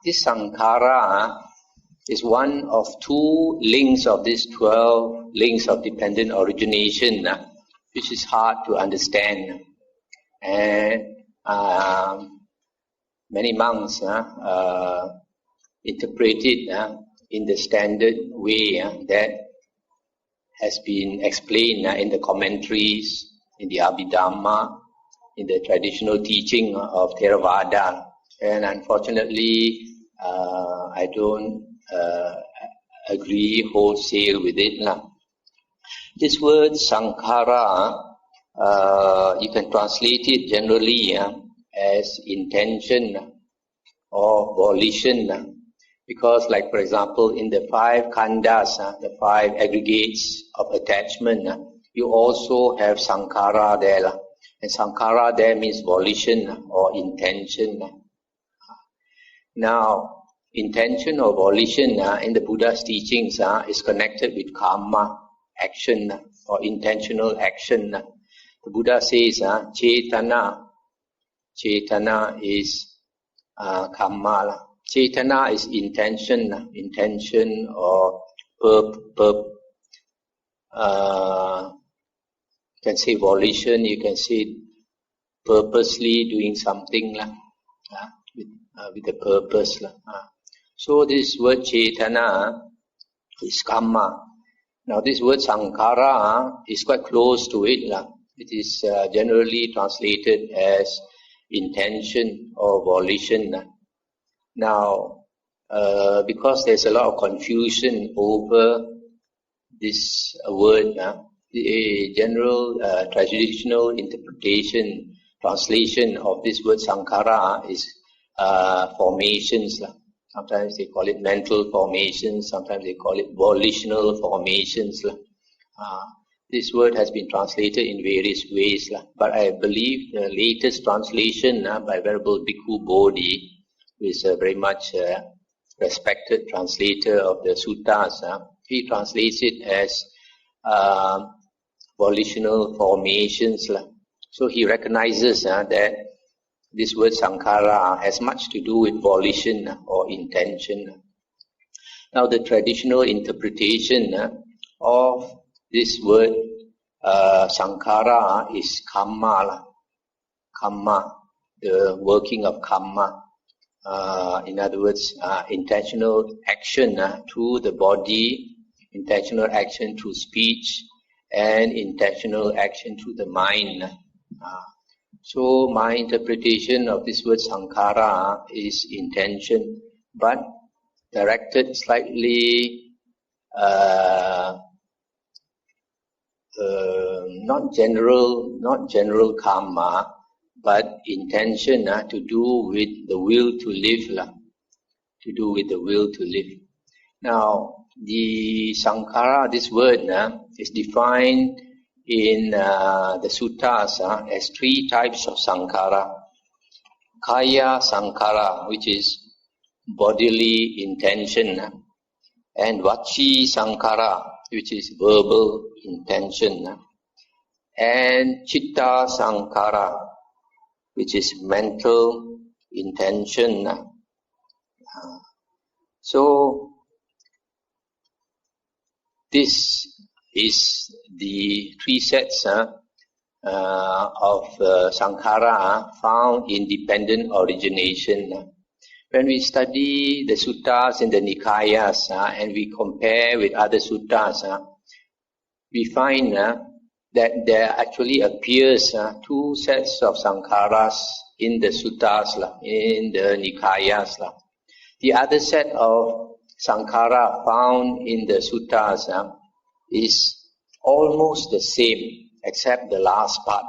This sankhara is one of 2 links of these 12 links of dependent origination, which is hard to understand. And many monks interpret it in the standard way that has been explained in the commentaries, in the Abhidhamma, in the traditional teaching of Theravada. And unfortunately, I don't agree wholesale with it. This word sankhara, you can translate it generally as intention or volition. Because, like for example, in the 5 khandhas, the 5 aggregates of attachment, you also have sankhara there. And sankhara there means volition or intention. Now, intention or volition in the Buddha's teachings is connected with karma, action or intentional action. The Buddha says cetana. Cetana is karma. Cetana is intention or you can say volition, you can say purposely doing something with a purpose. So this word cetana is karma. Now this word sankhara is quite close to it. It is generally translated as intention or volition. Now, because there's a lot of confusion over this word, the general traditional interpretation, translation of this word sankhara is formations. Sometimes they call it mental formations, sometimes they call it volitional formations. This word has been translated in various ways, but I believe the latest translation by Venerable Bhikkhu Bodhi, who is a very much respected translator of the suttas, he translates it as volitional formations. So he recognizes that this word sankhara has much to do with volition or intention. Now the traditional interpretation of this word sankhara is karma. Karma, the working of karma. In other words, intentional action through the body, intentional action through speech, and intentional action through the mind. So my interpretation of this word sankhara is intention, but directed slightly not general karma, but intention to do with the will to live. To do with the will to live. Now, the sankhara, this word, is defined in the suttas as 3 types of sankhara. Kaya sankhara, which is bodily intention, and vachi sankhara, which is verbal intention, and chitta sankhara, which is mental intention. So this is the 3 sets of sankhara found in dependent origination. When we study the suttas in the Nikayas and we compare with other suttas, we find that there actually appears 2 sets of sankharas in the suttas, in the Nikayas. The other set of sankhara found in the suttas is almost the same, except the last part.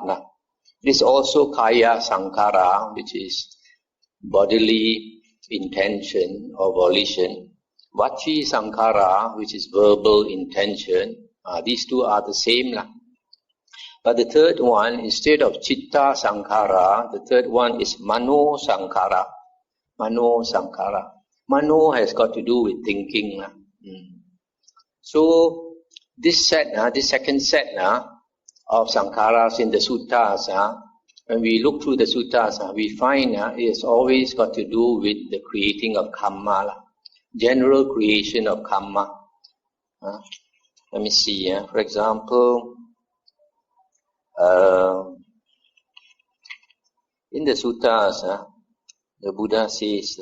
It is also kaya sankhara, which is bodily intention or volition. Vachi sankhara, which is verbal intention. These 2 are the same. But the third one, instead of chitta sankhara, the third one is mano sankhara. Mano sankhara. Mano has got to do with thinking. So this set, this second set of sankharas in the suttas, when we look through the suttas, we find it's always got to do with the creating of karma, general creation of karma. Let me see. For example, in the suttas, the Buddha says,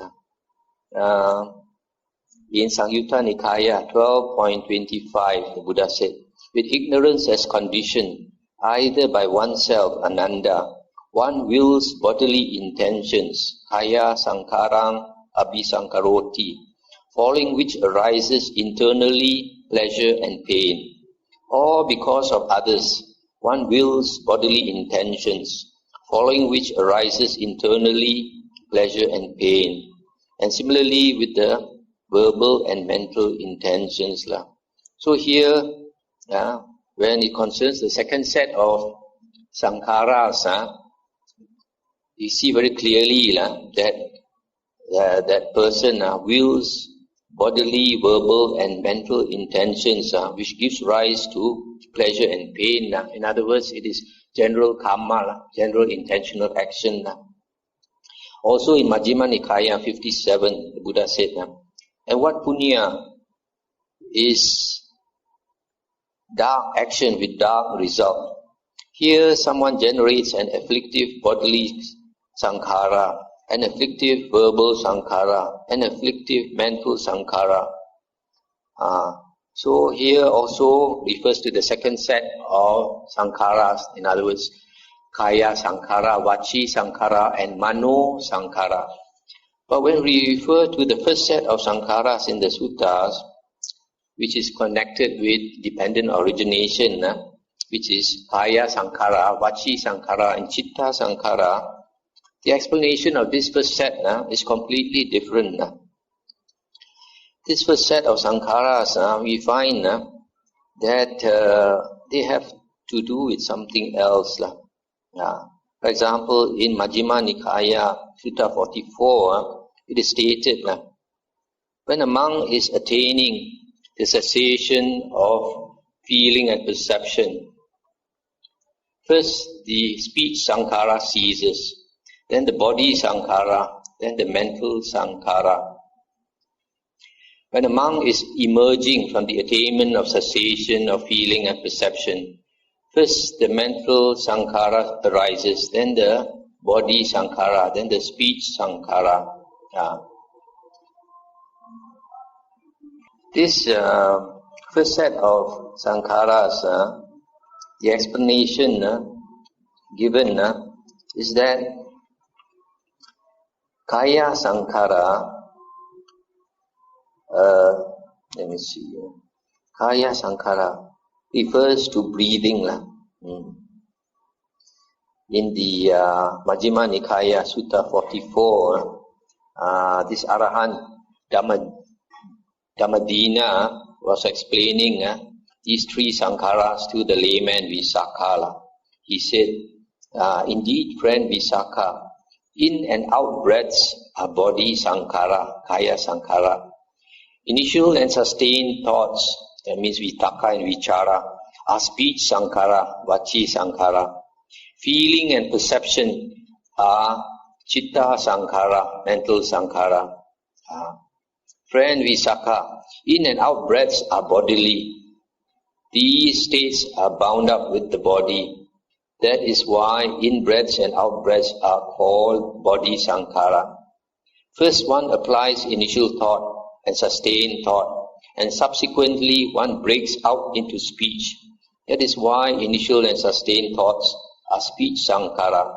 in Sangyutta Nikaya 12.25, the Buddha said, with ignorance as condition, either by oneself, ananda, one wills bodily intentions, kaya sankarang abhisankaroti, following which arises internally pleasure and pain. Or because of others, one wills bodily intentions, following which arises internally pleasure and pain. And similarly with the verbal and mental intentions. So here, when it concerns the second set of sankharas, you see very clearly that that person wills bodily, verbal and mental intentions which gives rise to pleasure and pain. In other words, it is general karma, general intentional action. Also in Majjhima Nikaya 57, the Buddha said, and what punya is dark action with dark result. Here someone generates an afflictive bodily sankhara, an afflictive verbal sankhara, an afflictive mental sankhara. So here also refers to the second set of sankharas, in other words, kaya sankhara, vachi sankhara and mano sankhara. But when we refer to the first set of sankharas in the suttas, which is connected with dependent origination, which is kaya sankhara, vachi sankhara and chitta sankhara, the explanation of this first set is completely different. This first set of sankharas, we find that they have to do with something else. For example, in Majjhima Nikaya, Sutta 44, it is stated, when a monk is attaining the cessation of feeling and perception, first the speech sankhara ceases, then the body sankhara, then the mental sankhara. When a monk is emerging from the attainment of cessation of feeling and perception, first the mental sankhara arises, then the body sankhara, then the speech sankhara. This first set of sankharas, the explanation given is that kaya sankhara, let me see, kaya sankhara refers to breathing. In the Majjhima Nikaya Sutta 44, this Arahant Dhammadina was explaining these three sankharas to the layman Visakha. He said, indeed, friend Visakha, in and out breaths are body sankhara, kaya sankhara. Initial and sustained thoughts, that means vitaka and vichara, are speech sankhara, vachi sankhara. Feeling and perception are chitta sankhara, mental sankhara. Friend Visakha, in and out breaths are bodily. These states are bound up with the body. That is why in breaths and out breaths are called body sankhara. First one applies initial thought and sustained thought, and subsequently one breaks out into speech. That is why initial and sustained thoughts are speech sankhara.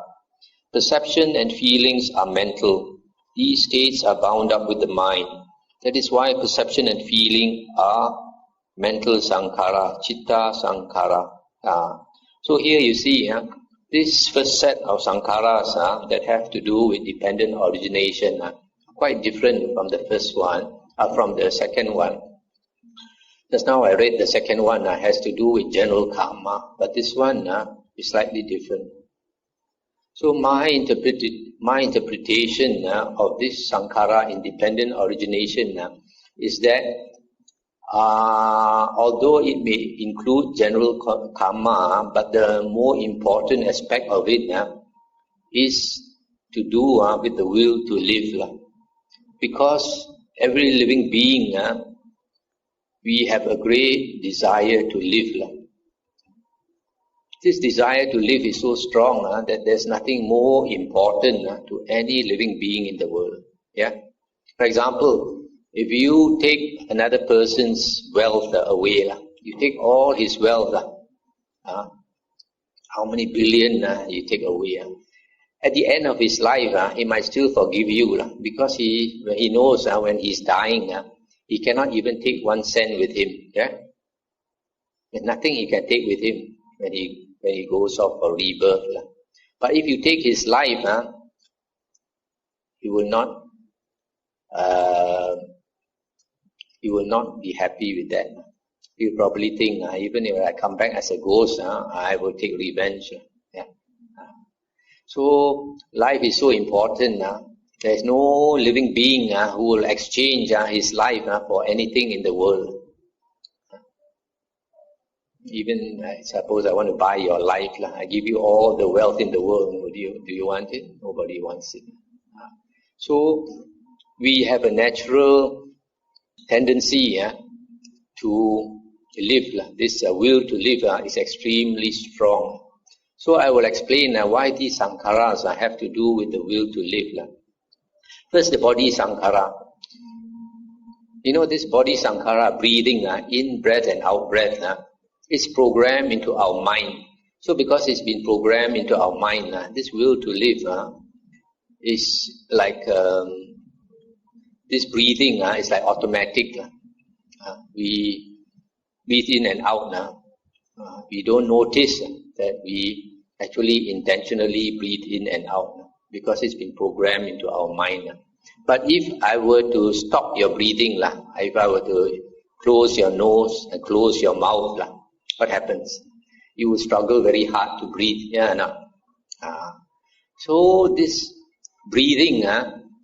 Perception and feelings are mental. These states are bound up with the mind. That is why perception and feeling are mental sankhara, chitta sankhara. So here you see, this first set of sankharas that have to do with dependent origination are quite different from the first one, from the second one. Just now I read the second one has to do with general karma, but this one is slightly different. So my interpretation of this sankhara independent origination is that although it may include general karma, but the more important aspect of it is to do with the will to live. Because every living being, we have a great desire to live. This desire to live is so strong that there's nothing more important to any living being in the world. Yeah. For example, if you take another person's wealth away, you take all his wealth, how many billion you take away? At the end of his life, he might still forgive you because he knows when he's dying, he cannot even take 1 cent with him. Yeah, there's nothing he can take with him when he goes off for rebirth. But if you take his life, he will not be happy with that. He'll probably think, even if I come back as a ghost, I will take revenge. Yeah. So life is so important. There is no living being who will exchange his life for anything in the world. Even suppose I want to buy your life, I give you all the wealth in the world. Do you want it? Nobody wants it. So we have a natural tendency to live. This will to live is extremely strong. So I will explain why these sankharas have to do with the will to live. First, the body sankhara. You know, this body sankhara, breathing, in breath and out breath, is programmed into our mind. So because it's been programmed into our mind, this will to live is like this breathing is like automatic. We breathe in and out. We don't notice that we actually intentionally breathe in and out because it's been programmed into our mind. But if I were to stop your breathing, if I were to close your nose and close your mouth, what happens? You will struggle very hard to breathe. Yeah, no? So this breathing,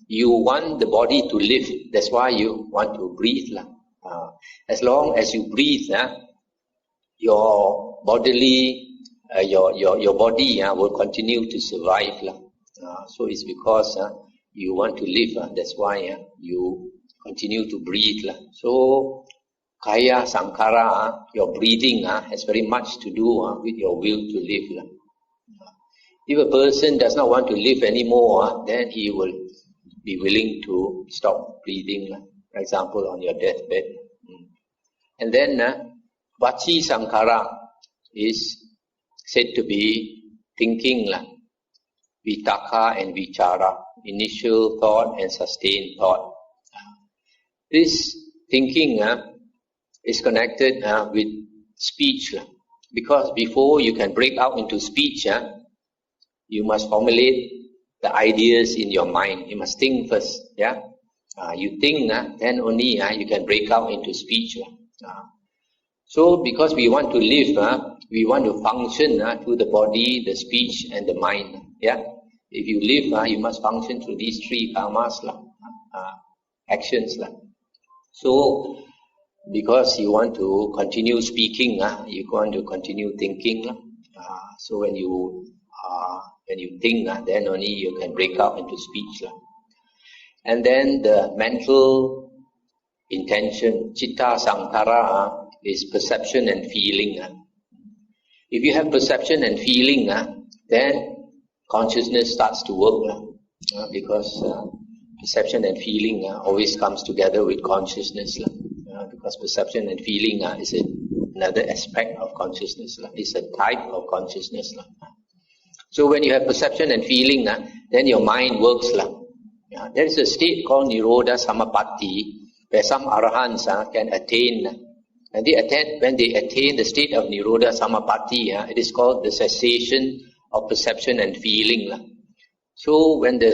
you want the body to live. That's why you want to breathe. As long as you breathe, your bodily, your body will continue to survive. So it's because you want to live. That's why you continue to breathe. So Kaya Sankhara, your breathing has very much to do with your will to live. If a person does not want to live anymore, then he will be willing to stop breathing, for example, on your deathbed. And then Vachi Sankhara is said to be thinking, Vitaka and Vichara, initial thought and sustained thought. This thinking is connected with speech, because before you can break out into speech, you must formulate the ideas in your mind. You must think first. Yeah, you think, then only you can break out into speech. So because we want to live, we want to function through the body, the speech, and the mind. Yeah, if you live, you must function through these 3 karmas, actions. So because you want to continue speaking, you want to continue thinking. So when you think, then only you can break out into speech. And then the mental intention, Chitta Sankhara, is perception and feeling. If you have perception and feeling, then consciousness starts to work. Because perception and feeling always comes together with consciousness. Because perception and feeling is another aspect of consciousness. It's a type of consciousness. So when you have perception and feeling, then your mind works. There is a state called Nirodha Samapatti, where some arahants can attain. And when they attain the state of Nirodha Samapatti, it is called the cessation of perception and feeling. So when they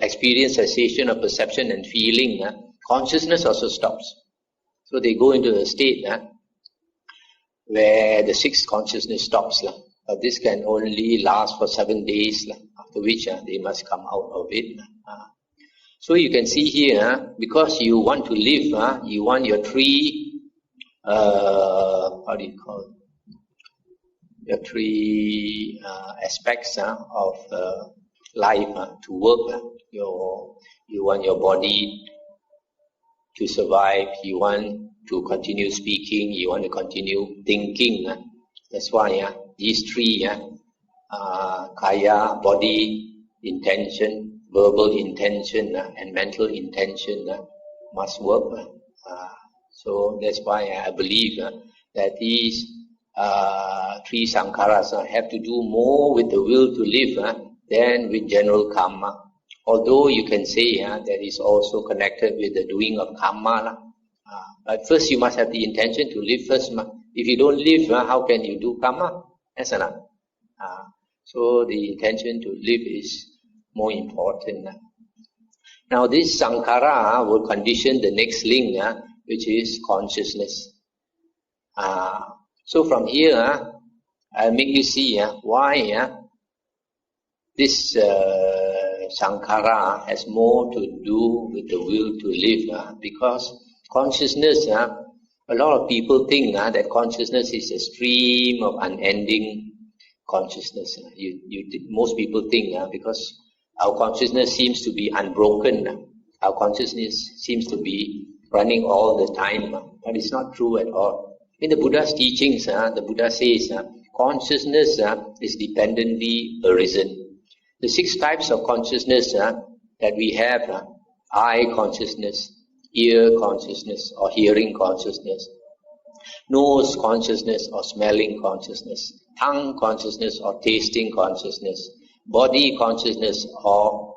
experience cessation of perception and feeling, consciousness also stops. So they go into a state where the 6th consciousness stops. But this can only last for 7 days, after which they must come out of it. So you can see here, because you want to live, you want your 3, the three aspects of life to work. You want your body to survive, you want to continue speaking, you want to continue thinking. That's why these three, kaya, body, intention, verbal intention, and mental intention must work. So that's why I believe that these three sankharas have to do more with the will to live than with general karma. Although you can say that is also connected with the doing of karma. But first you must have the intention to live first. If you don't live, how can you do karma? Yes or not? So the intention to live is more important. Now this sankhara will condition the next link, which is consciousness. So from here, I'll make you see why this sankhara has more to do with the will to live. Because consciousness, a lot of people think that consciousness is a stream of unending consciousness. Most people think because our consciousness seems to be unbroken. Our consciousness seems to be running all the time. But it's not true at all. In the Buddha's teachings, the Buddha says consciousness is dependently arisen. The 6 types of consciousness that we have, eye consciousness, ear consciousness or hearing consciousness, nose consciousness or smelling consciousness, tongue consciousness or tasting consciousness, body consciousness or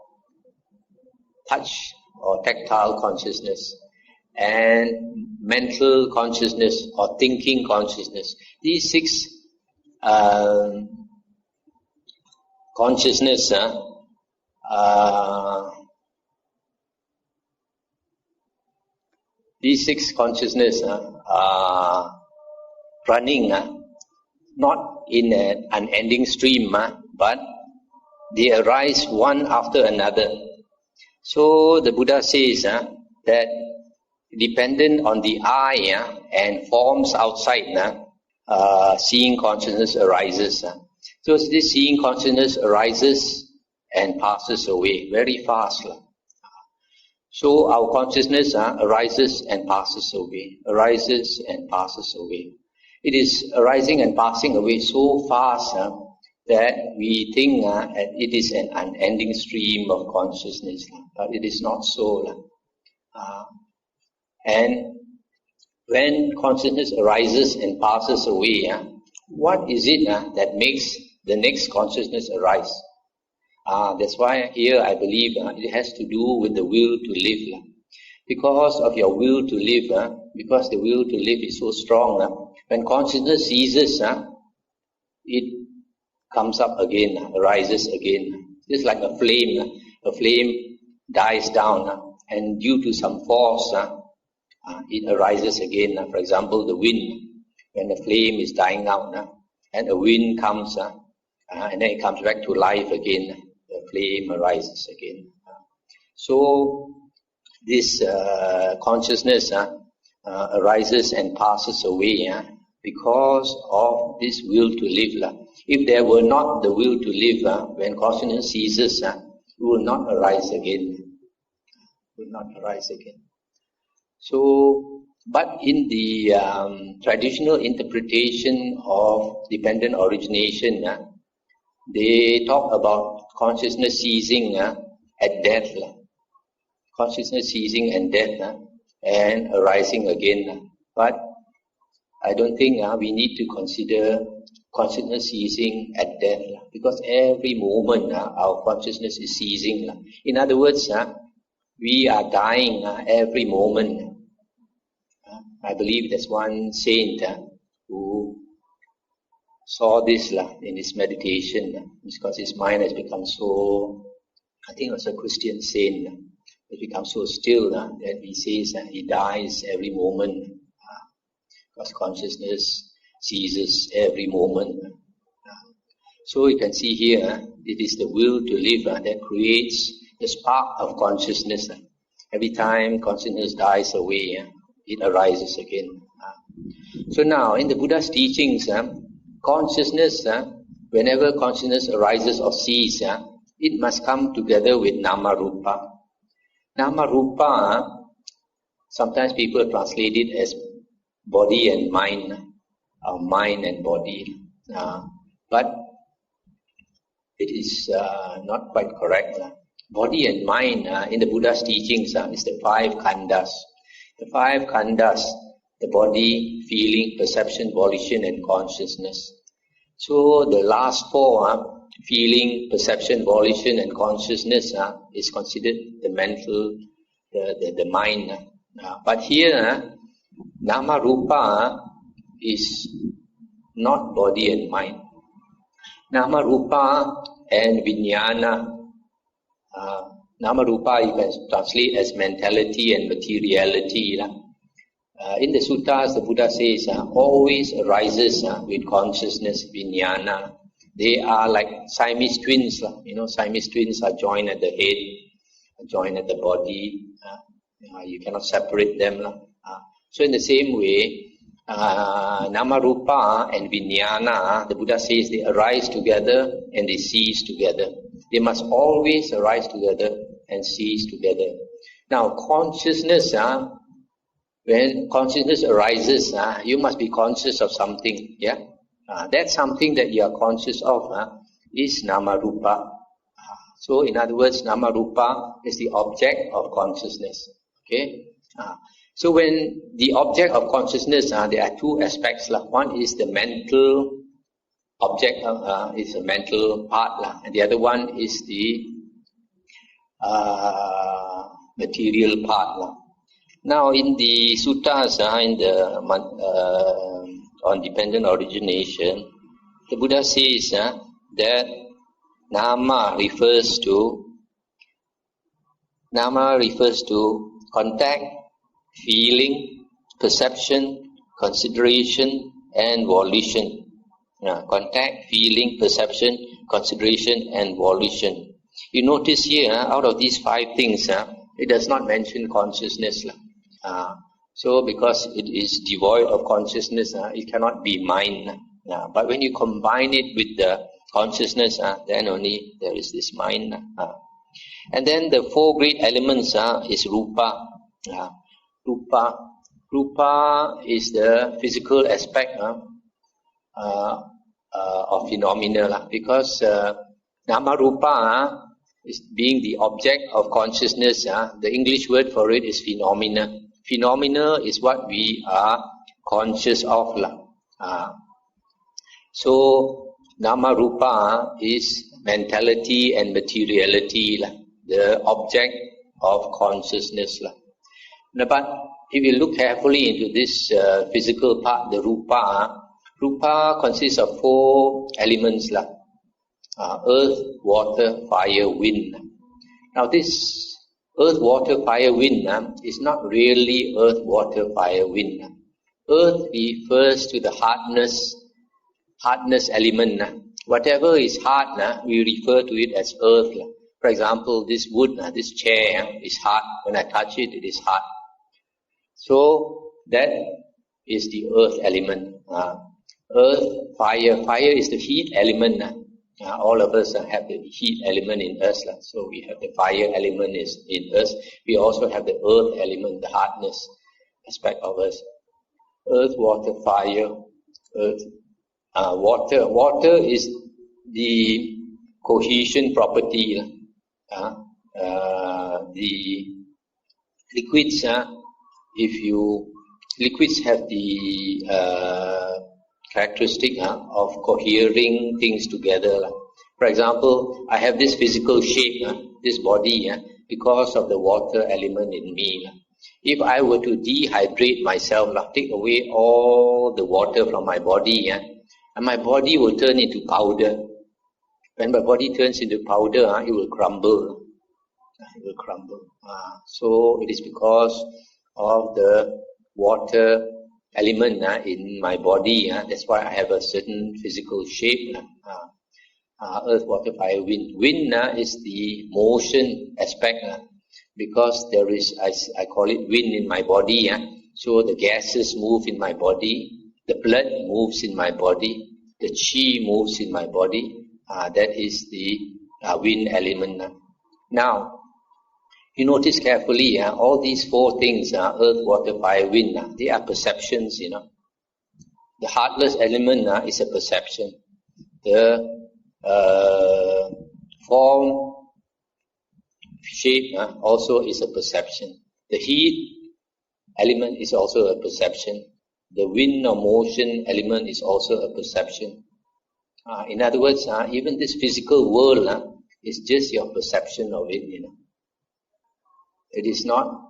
touch or tactile consciousness, and mental consciousness or thinking consciousness. These 6 consciousness these 6 consciousness are running not in an unending stream, but they arise one after another. So the Buddha says that dependent on the eye and forms outside, seeing consciousness arises. So this seeing consciousness arises and passes away very fast. So our consciousness arises and passes away, arises and passes away. It is arising and passing away so fast that we think it is an unending stream of consciousness, but it is not so. And when consciousness arises and passes away, what is it that makes the next consciousness arise? That's why here I believe it has to do with the will to live. Because of your will to live, because the will to live is so strong, when consciousness ceases, it comes up again, arises again. Just like a flame dies down, and due to some force, it arises again. For example, the wind, when the flame is dying out, and a wind comes, and then it comes back to life again, the flame arises again. So this consciousness arises and passes away because of this will to live. If there were not the will to live, when consciousness ceases, it will not arise again. Will not arise again. So, but in the traditional interpretation of dependent origination, they talk about consciousness ceasing at death. Consciousness ceasing and death and arising again. But I don't think we need to consider consciousness ceasing at death, because every moment our consciousness is ceasing. In other words, we are dying every moment. I believe there's one saint who saw this in his meditation, because his mind has become so, I think it was a Christian saint, it becomes so still that he says he dies every moment, because consciousness ceases every moment. So you can see here, it is the will to live that creates the spark of consciousness. Every time consciousness dies away, it arises again. So now, in the Buddha's teachings, consciousness, whenever consciousness arises or ceases, it must come together with nama rupa. Nama rupa, sometimes people translate it as body and mind, or mind and body. But it is not quite correct. Body and mind in the Buddha's teachings is the 5 khandhas. The 5 khandhas, the body, feeling, perception, volition and consciousness. So the last 4, feeling, perception, volition and consciousness is considered the mental, the mind. But here, nama rupa is not body and mind. Nama rupa and vijnana. Nama rupa you can translate as mentality and materiality. In the suttas, the Buddha says, always arises with consciousness, vijnana. They are like Siamese twins. Siamese twins are joined at the head, joined at the body. You cannot separate them. So in the same way, nama rupa and vijnana, the Buddha says they arise together and they cease together. They must always arise together and cease together. Now consciousness, when consciousness arises, you must be conscious of something. That something that you are conscious of is nama rupa. So in other words, nama rupa is the object of consciousness. Okay. So when the object of consciousness, there are 2 aspects. One is the mental object, is a mental part, and the other one is the material part. Now in the suttas, in the on dependent origination, the Buddha says that nama refers to contact, feeling, perception, consideration and volition. Contact, feeling, perception, consideration and volition. You notice here, out of these 5 things, it does not mention consciousness. So because it is devoid of consciousness, it cannot be mind. But when you combine it with the consciousness, then only there is this mind. And then the 4 great elements is rupa. Rupa is the physical aspect of phenomena, because nama rupa is being the object of consciousness. The English word for it is phenomena. Phenomena is what we are conscious of. So nama rupa is mentality and materiality, the object of consciousness. But if you look carefully into this physical part, the rupa consists of 4 elements, earth, water, fire, wind. Now this earth, water, fire, wind is not really earth, water, fire, wind. Earth refers to the hardness element. Whatever is hard, we refer to it as earth. For example, this wood, this chair is hard. When I touch it, it is hard. So that is the earth element. Earth, fire. Fire is the heat element. All of us have the heat element in us. So we have the fire element in us. We also have the earth element, the hardness aspect of us. Earth, water, fire, earth. Water. Water is the cohesion property. The liquids, liquids have the characteristic of cohering things together. For example, I have this physical shape, this body, because of the water element in me. If I were to dehydrate myself, take away all the water from my body, and my body will turn into powder. When my body turns into powder, it will crumble. It will crumble. So it is because of the water element in my body. That's why I have a certain physical shape. Earth, water, fire, wind. Wind is the motion aspect, because there is, I call it wind in my body. So the gases move in my body. The blood moves in my body. the chi moves in my body. That is the wind element. Now, you notice carefully, all these four things, earth, water, fire, wind, they are perceptions, The heartless element is a perception. The form, shape also is a perception. The heat element is also a perception. The wind or motion element is also a perception. In other words, even this physical world is just your perception of it. It is not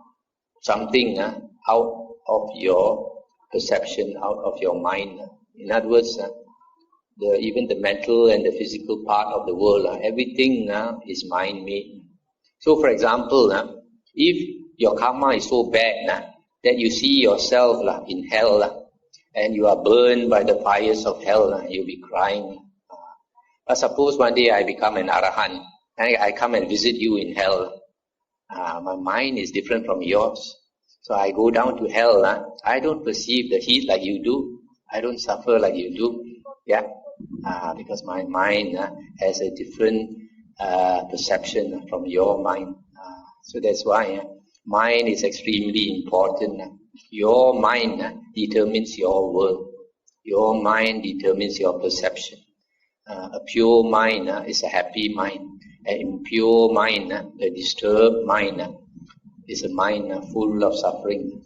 something out of your perception, out of your mind. In other words, even the mental and the physical part of the world, everything is mind-made. So, for example, if your karma is so bad that you see yourself in hell and you are burned by the fires of hell, you'll be crying. But suppose one day I become an arahant and I come and visit you in hell. My mind is different from yours. So I go down to hell. I don't perceive the heat like you do. I don't suffer like you do. Yeah, because my mind has a different perception from your mind. So that's why mind is extremely important. Your mind determines your world. Your mind determines your perception. A pure mind is a happy mind. An impure mind, a disturbed mind, is a mind full of suffering.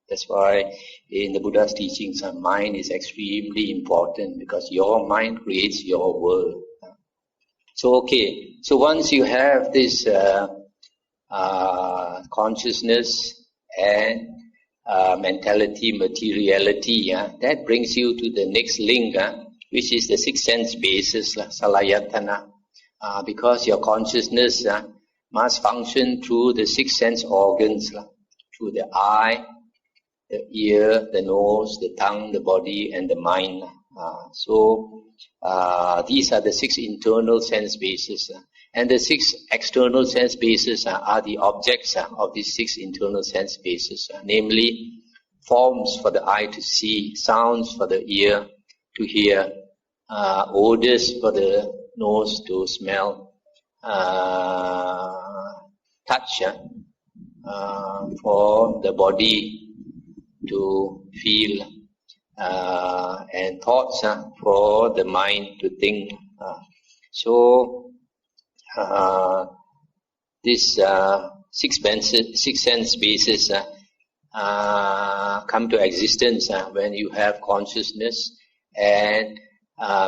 That's why in the Buddha's teachings, mind is extremely important because your mind creates your world. So once you have this consciousness and mentality, materiality, that brings you to the next link, which is the sixth sense basis, salayatana. Because your consciousness must function through the six sense organs, through the eye, the ear, the nose, the tongue, the body, and the mind. So these are the six internal sense bases. And the six external sense bases are the objects of these six internal sense bases, namely forms for the eye to see, sounds for the ear to hear, odors for the nose to smell, touch for the body to feel, and thoughts for the mind to think. So this six sense bases come to existence when you have consciousness and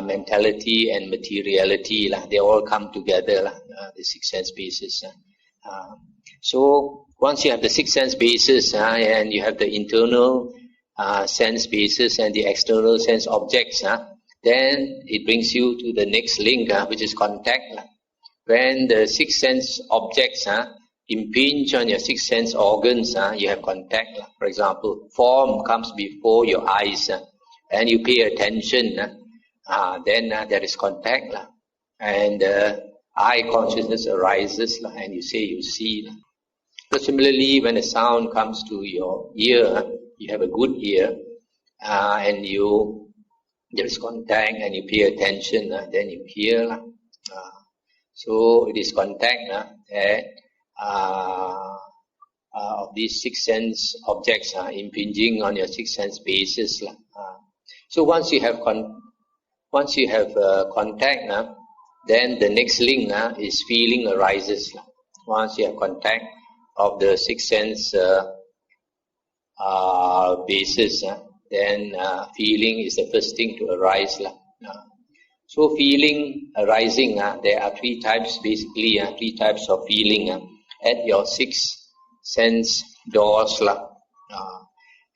mentality and materiality. They all come together, the six sense bases. So once you have the six sense bases and you have the internal sense bases and the external sense objects, then it brings you to the next link, which is contact. When the six sense objects impinge on your six sense organs, you have contact. For example, form comes before your eyes and you pay attention, then there is contact, and eye consciousness arises, and you say you see. So similarly, when a sound comes to your ear, you have a good ear, and there is contact, and you pay attention, then you hear. So it is contact that of these six sense objects impinging on your six sense bases. So once you have contact, then the next link is feeling arises. Once you have contact of the six sense basis, then feeling is the first thing to arise. So feeling arising, there are three types, basically three types of feeling at your six sense doors.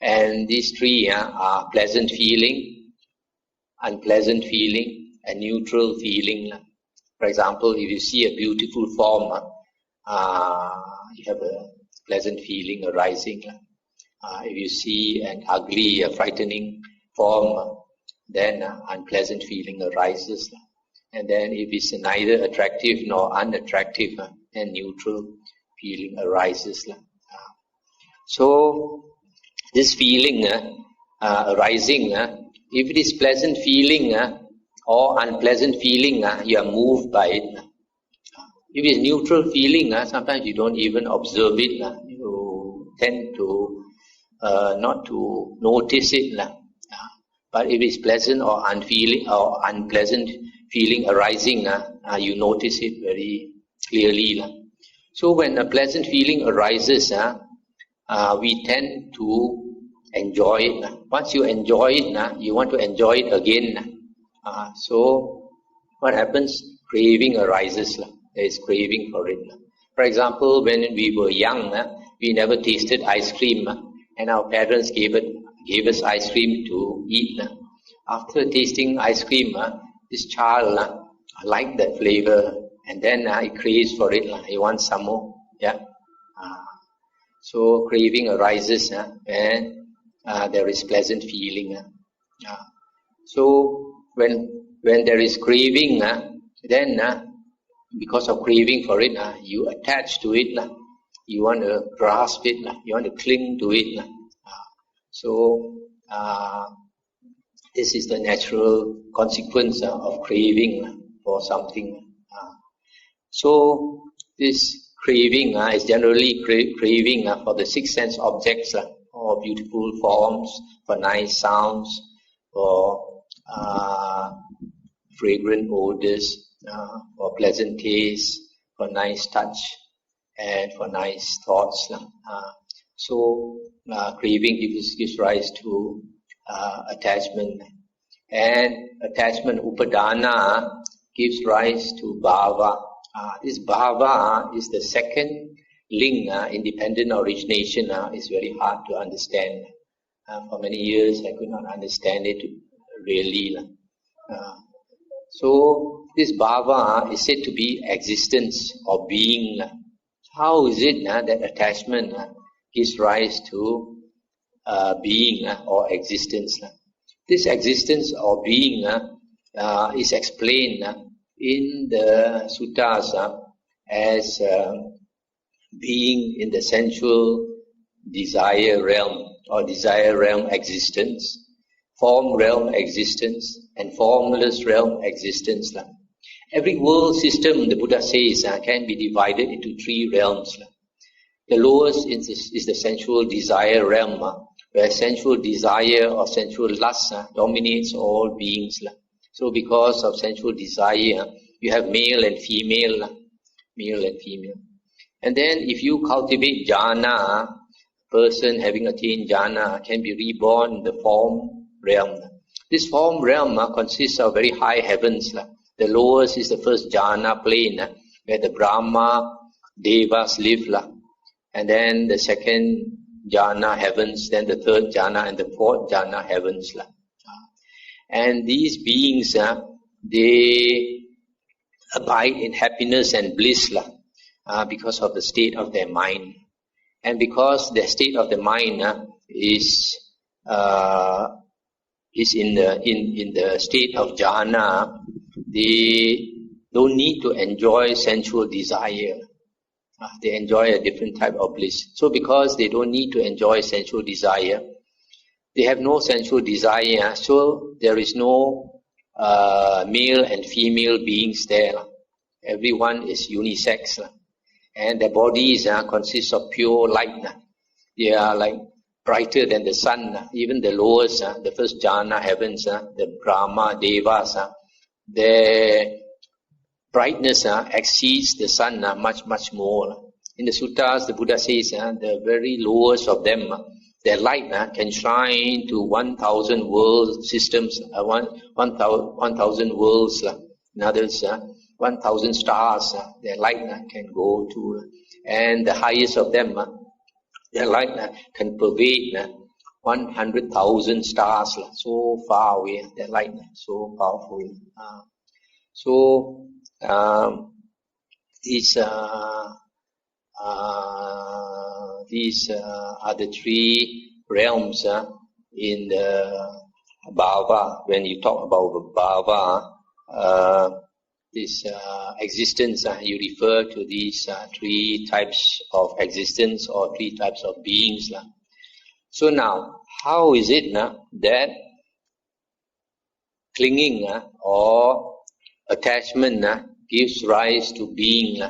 And these three are pleasant feeling, unpleasant feeling, and neutral feeling. For example, if you see a beautiful form, you have a pleasant feeling arising. If you see an ugly, frightening form, then unpleasant feeling arises. And then if it's neither attractive nor unattractive, then neutral feeling arises. So this feeling arising If it is pleasant feeling or unpleasant feeling, you are moved by it. If it is neutral feeling, sometimes you don't even observe it. You tend to not to notice it. But if it is pleasant or unpleasant feeling arising, you notice it very clearly. So when a pleasant feeling arises, we tend to enjoy it. Once you enjoy it, you want to enjoy it again. So what happens? Craving arises. There is craving for it. For example, when we were young, we never tasted ice cream, and our parents gave us ice cream to eat. After tasting ice cream, this child liked that flavor, and then he craves for it. He wants some more. So craving arises when there is pleasant feeling. So when there is craving, then because of craving for it, you attach to it. You want to grasp it. You want to cling to it. So this is the natural consequence of craving for something. So this craving is generally craving for the six sense objects, or beautiful forms, for nice sounds, for fragrant odors, for pleasant taste, for nice touch, and for nice thoughts. So craving gives rise to attachment, and attachment upadana gives rise to bhava. This bhava is the second link, independent origination. Is very hard to understand. For many years I could not understand it really. So this bhava is said to be existence or being. How is it that attachment gives rise to being or existence? This existence or being is explained in the suttas as being in the sensual desire realm or desire realm existence, form realm existence, and formless realm existence. Every world system, the Buddha says, can be divided into three realms. The lowest is the sensual desire realm, where sensual desire or sensual lust dominates all beings. So because of sensual desire, you have male and female. And then if you cultivate jhana, a person having attained jhana can be reborn in the form realm. This form realm consists of very high heavens. The lowest is the first jhana plane, where the Brahma, Devas live. And then the second jhana heavens, then the third jhana and the fourth jhana heavens. And these beings, they abide in happiness and bliss because of the state of their mind. And because the state of the mind is in the state of jhana, they don't need to enjoy sensual desire. They enjoy a different type of bliss. So because they don't need to enjoy sensual desire, they have no sensual desire, so there is no male and female beings there. Everyone is unisex. And their bodies consist of pure light. They are like brighter than the sun. Even the lowest, the first jhana heavens, the Brahma, Devas, their brightness exceeds the sun much, much more. In the suttas, the Buddha says the very lowest of them, their light can shine to 1,000 world systems, 1,000 worlds. In others, 1,000 stars, their light can go to. And the highest of them, their light can pervade 100,000 stars. So far away, their light so powerful. These are the three realms in the bhava. When you talk about bhava, this existence, you refer to these three types of existence or three types of beings. So now, how is it that clinging or attachment gives rise to being.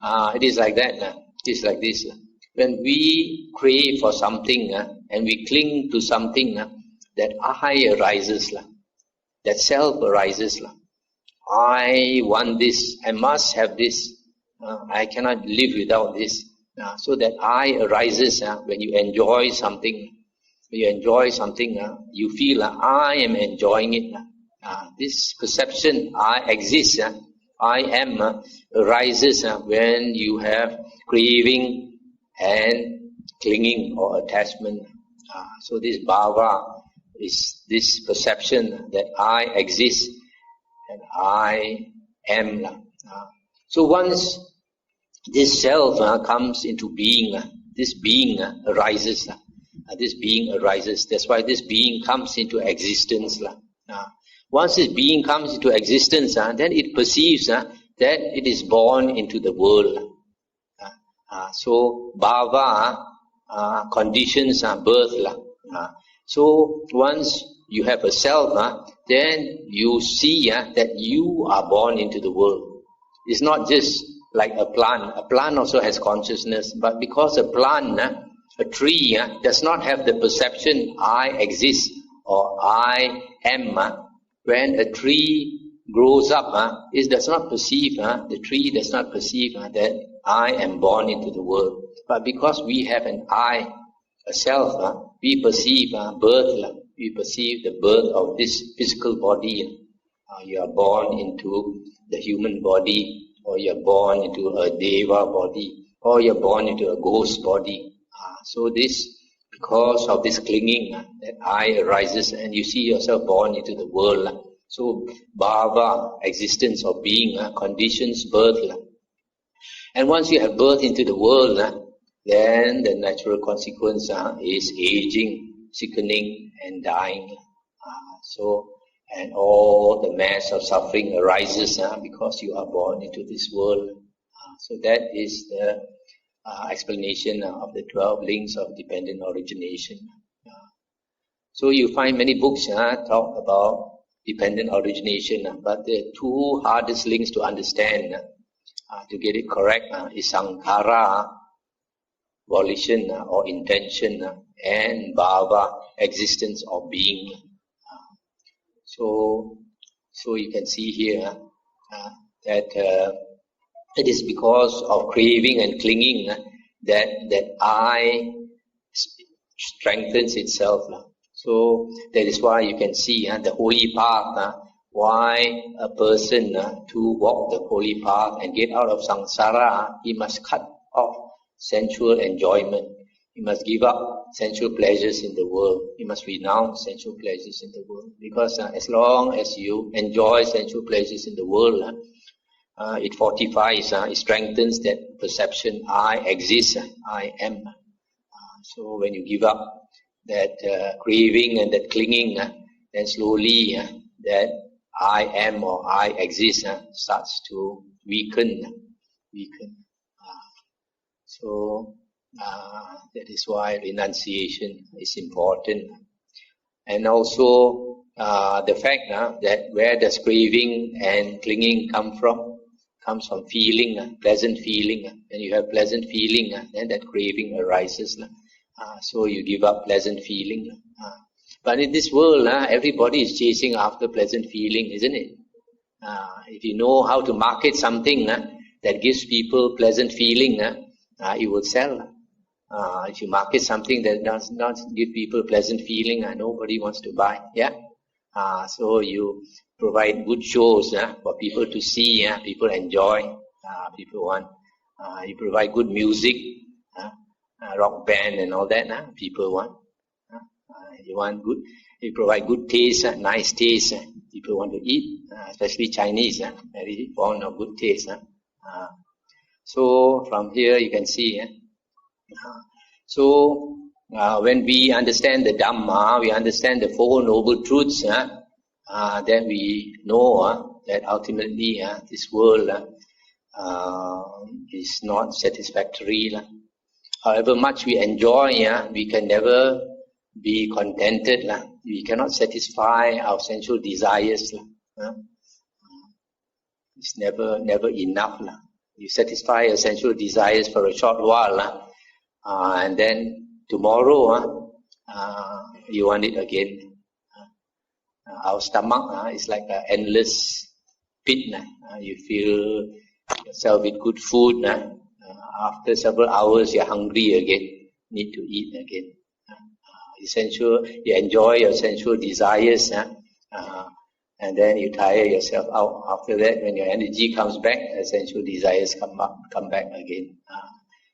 It is like that. It is like this. When we crave for something and we cling to something, that I arises, that self arises. I want this, I must have this, I cannot live without this. So that I arises when you enjoy something. When you enjoy something, you feel I am enjoying it. This perception, I exist, I am, arises when you have craving and clinging or attachment. So this bhava is this perception that I exist and I am. So once this self comes into being, this being arises. This being arises. That's why this being comes into existence. Once this being comes into existence, then it perceives that it is born into the world. So bhava conditions birth. So once you have a self, then you see that you are born into the world. It's not just like a plant. A plant also has consciousness, but because a plant, a tree does not have the perception I exist or I am. When a tree grows up, it does not perceive, the tree does not perceive that I am born into the world. But because we have an I, a self, we perceive birth, we perceive the birth of this physical body. You are born into the human body, or you are born into a deva body, or you are born into a ghost body. So this, because of this clinging, that I arises and you see yourself born into the world. So bhava, existence or being, conditions birth. And once you have birth into the world, then the natural consequence is aging, sickening and dying. And all the mass of suffering arises because you are born into this world. So that is the explanation of the 12 links of dependent origination. So you find many books talk about dependent origination, but the two hardest links to understand, to get it correct, is sankhara, volition or intention, and bhava, existence or being. So you can see here that it is because of craving and clinging that I strengthens itself. So that is why you can see the holy path, why a person to walk the holy path and get out of samsara, he must cut off sensual enjoyment. He must give up sensual pleasures in the world. He must renounce sensual pleasures in the world. Because as long as you enjoy sensual pleasures in the world, it fortifies, it strengthens that perception, I exist, I am. So when you give up that craving and that clinging, then slowly that I am or I exist starts to weaken. So that is why renunciation is important. And also the fact that where does craving and clinging come from? Comes from feeling, pleasant feeling. When you have pleasant feeling, then that craving arises. So you give up pleasant feeling. But in this world, everybody is chasing after pleasant feeling, isn't it? If you know how to market something that gives people pleasant feeling, you will sell. If you market something that does not give people pleasant feeling, nobody wants to buy. Yeah. So you provide good shows for people to see, people enjoy, people want. You provide good music, rock band and all that, people want. You want good. You provide good taste, nice taste. People want to eat, especially Chinese, very fond of good taste. So from here you can see. So when we understand the Dhamma, we understand the Four Noble Truths, then we know that ultimately this world is not satisfactory. However much we enjoy, we can never be contented lah. We cannot satisfy our sensual desires lah. It's never enough lah. You satisfy your sensual desires for a short while lah, and then tomorrow you want it again. Our stomach is like an endless pit. You fill yourself with good food. After several hours, you're hungry again. Need to eat again. You enjoy your sensual desires, and then you tire yourself out. After that, when your energy comes back, the sensual desires come back again.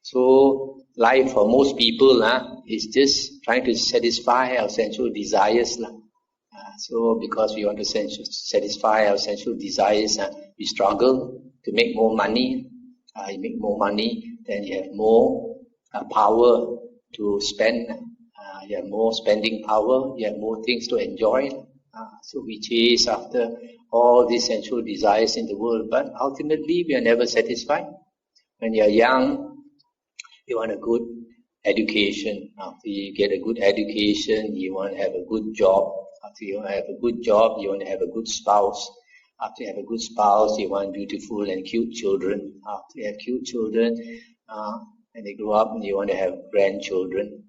So life for most people is just trying to satisfy our sensual desires. So because we want to satisfy our sensual desires, we struggle to make more money. You make more money, then you have more power to spend. You have more spending power. You have more things to enjoy. So we chase after all these sensual desires in the world, but ultimately we are never satisfied. When you are young, you want a good education. After you get a good education, you want to have a good job. After you have a good job, you want to have a good spouse. After you have a good spouse, you want beautiful and cute children. After you have cute children, when they grow up, you want to have grandchildren.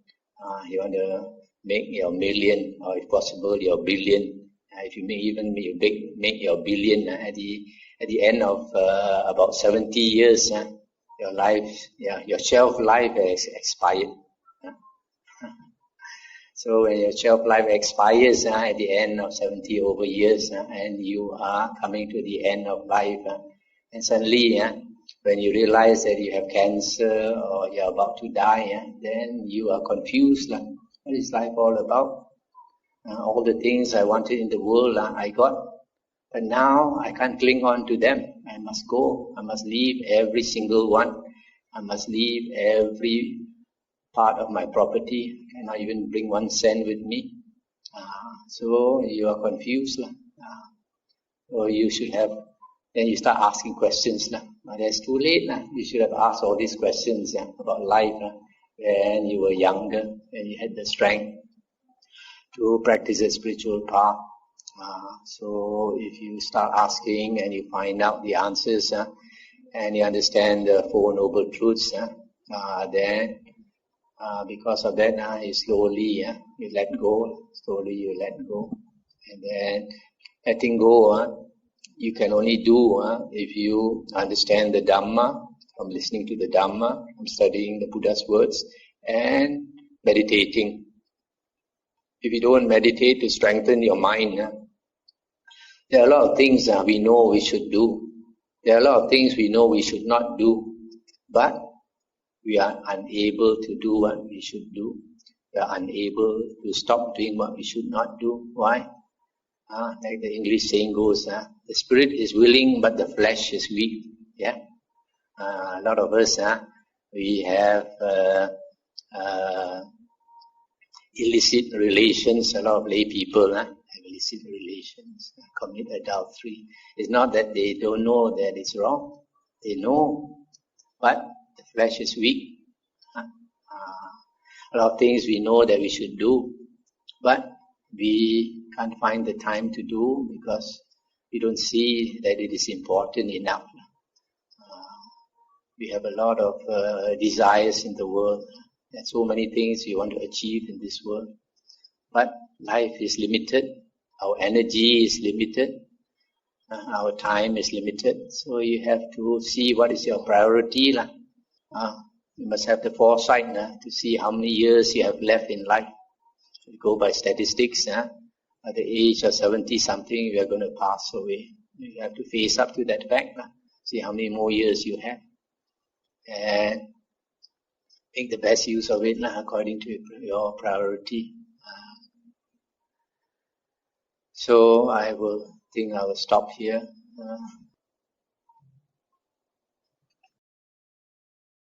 You want to make your million, or if possible, your billion. If you make your billion at the end of about 70 years, your life, your shelf life has expired. So when your shelf life expires at the end of 70 over years, and you are coming to the end of life, and suddenly when you realize that you have cancer or you are about to die, then you are confused. What is life all about? All the things I wanted in the world, I got. But now I can't cling on to them. I must go. I must leave every single one. I must leave every part of my property. I cannot even bring 1 cent with me. So you are confused. Or you should have, then you start asking questions. But it's too late. You should have asked all these questions about life when you were younger, when you had the strength to practice a spiritual path. So if you start asking and you find out the answers and you understand the Four Noble Truths, then because of that, you slowly you let go. Slowly you let go. And then letting go, you can only do if you understand the Dhamma, from listening to the Dhamma, from studying the Buddha's words, and meditating. If you don't meditate to strengthen your mind, there are a lot of things we know we should do. There are a lot of things we know we should not do, but we are unable to do what we should do. We are unable to stop doing what we should not do. Why? Like the English saying goes, the spirit is willing, but the flesh is weak. A lot of us, we have illicit relations. A lot of lay people have illicit relations, commit adultery. It's not that they don't know that it's wrong. They know, but the flesh is weak. A lot of things we know that we should do, but we can't find the time to do because we don't see that it is important enough. We have a lot of desires in the world. There are so many things we want to achieve in this world. But life is limited. Our energy is limited. Our time is limited. So you have to see what is your priority. You must have the foresight to see how many years you have left in life. If you go by statistics, at the age of 70-something, you are going to pass away. You have to face up to that fact. See how many more years you have. And make the best use of it according to your priority. So I will stop here.